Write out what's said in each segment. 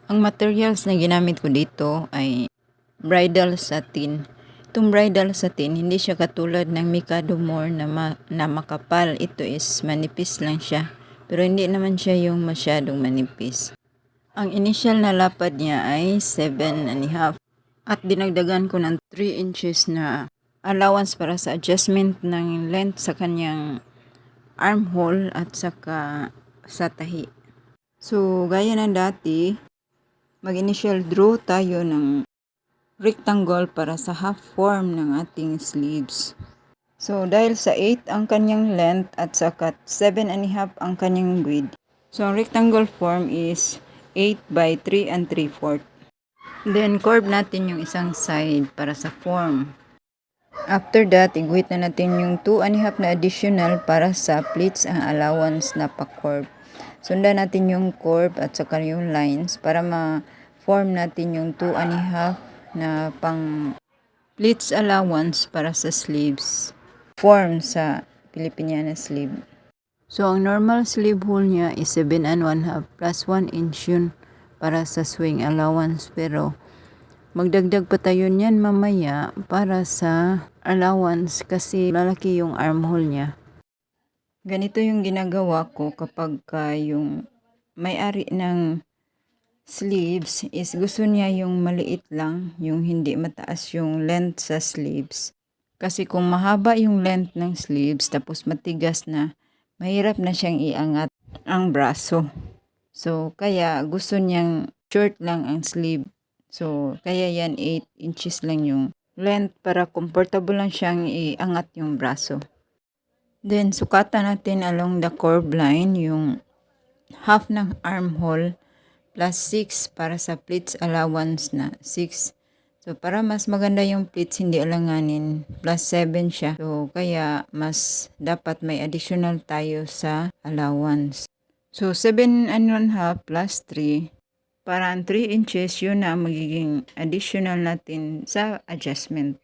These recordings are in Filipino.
Ang materials na ginamit ko dito ay bridal satin. Itong bridal satin, hindi siya katulad ng Mikado More na makapal. Ito is manipis lang siya. Pero hindi naman siya yung masyadong manipis. Ang initial na lapad niya ay 7.5. At dinagdagan ko ng 3 inches na allowance para sa adjustment ng length sa kanyang armhole at saka sa tahi. So, gaya ng dati, mag-initial draw tayo ng rectangle para sa half form ng ating sleeves. So, dahil sa 8 ang kanyang length at saka 7.5 ang kanyang width. So, ang rectangle form is 8 by 3 and 3/4. Then, curve natin yung isang side para sa form. After that, iguhit na natin yung 2.5 na additional para sa pleats ang allowance na pa-curve. Sundan natin yung curve at saka yung lines para ma-form natin yung 2.5 na pang pleats allowance para sa sleeves. Form sa Filipiniana sleeve. So, ang normal sleeve hole niya is 7.5 plus 1 inch yun para sa swing allowance. Pero, magdagdag pa tayo niyan mamaya para sa allowance kasi lalaki yung armhole niya. Ganito yung ginagawa ko kapag yung may-ari ng sleeves is gusto niya yung maliit lang, yung hindi mataas yung length sa sleeves. Kasi kung mahaba yung length ng sleeves tapos matigas na, mahirap na siyang iangat ang braso. So, kaya gusto niyang short lang ang sleeve. So, kaya yan 8 inches lang yung length para comfortable lang siyang iangat yung braso. Then, sukatan natin along the curve line yung half ng armhole plus 6 para sa pleats allowance na 6. So, para mas maganda yung pleats, hindi alanganin, plus 7 siya. So, kaya mas dapat may additional tayo sa allowance. So, 7.5 plus 3, para ang 3 inches, yun na magiging additional natin sa adjustment.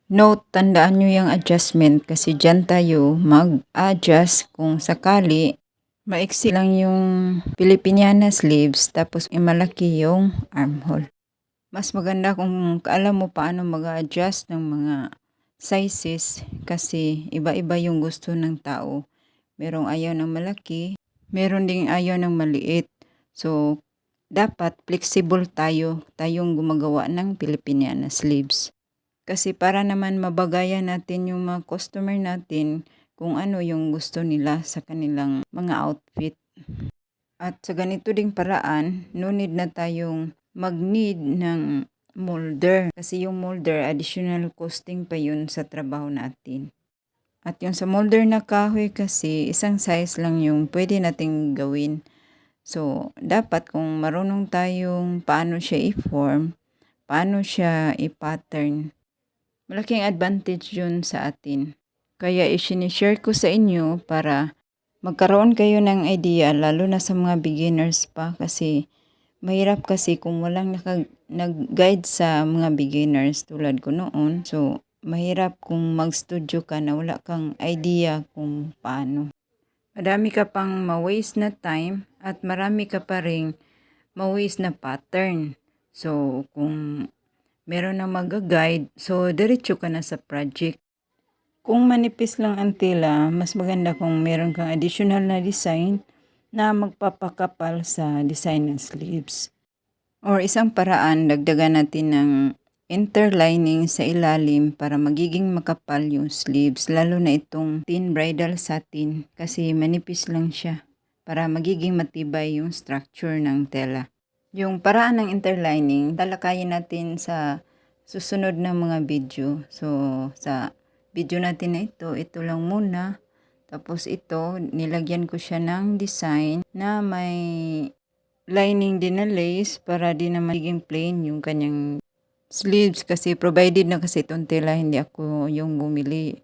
Note, tandaan nyo yung adjustment kasi dyan tayo mag-adjust kung sakali maiksi lang yung Filipiniana sleeves tapos malaki yung armhole. Mas maganda kung alam mo paano mag-adjust ng mga sizes kasi iba-iba yung gusto ng tao. Merong ayaw ng malaki, meron ding ayaw ng maliit. So, dapat flexible tayong gumagawa ng Filipiniana sleeves. Kasi para naman mabagayan natin yung mga customer natin kung ano yung gusto nila sa kanilang mga outfit. At sa ganito ding paraan, no need na tayong mag-need ng molder. Kasi yung molder, additional costing pa yun sa trabaho natin. At yung sa molder na kahoy kasi, isang size lang yung pwede nating gawin. So, dapat kung marunong tayong paano siya i-form, paano siya i-pattern, malaking advantage yun sa atin. Kaya i-share ko sa inyo para magkaroon kayo ng idea lalo na sa mga beginners pa kasi mahirap kasi kung walang nag-guide sa mga beginners tulad ko noon. So, mahirap kung mag-studio ka na wala kang idea kung paano. Madami ka pang ma-waste na time at marami ka pa ring ma-waste na pattern. So, kung meron na mag-guide, so diretso ka na sa project. Kung manipis lang ang tela, mas maganda kung meron kang additional na design na magpapakapal sa design ng sleeves. Or isang paraan, dagdagan natin ng interlining sa ilalim para magiging makapal yung sleeves, lalo na itong thin bridal satin kasi manipis lang siya para magiging matibay yung structure ng tela. Yung paraan ng interlining, talakayin natin sa susunod na mga video. So, sa video natin na ito lang muna. Tapos ito, nilagyan ko siya ng design na may lining din na lace para di na magiging plain yung kanyang sleeves kasi provided na kasi itong tela, hindi ako yung bumili.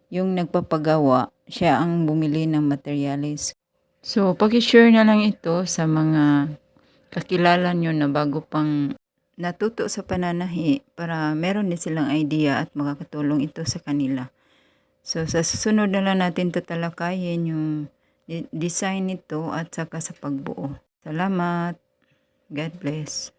Yung nagpapagawa, siya ang bumili ng materials. So, paki-share na lang ito sa mga kakilala nyo na bago pang natuto sa pananahi para meron din silang idea at makakatulong ito sa kanila. So, sa susunod na lang natin tatalakayin yung design nito at saka sa pagbuo. Salamat! God bless.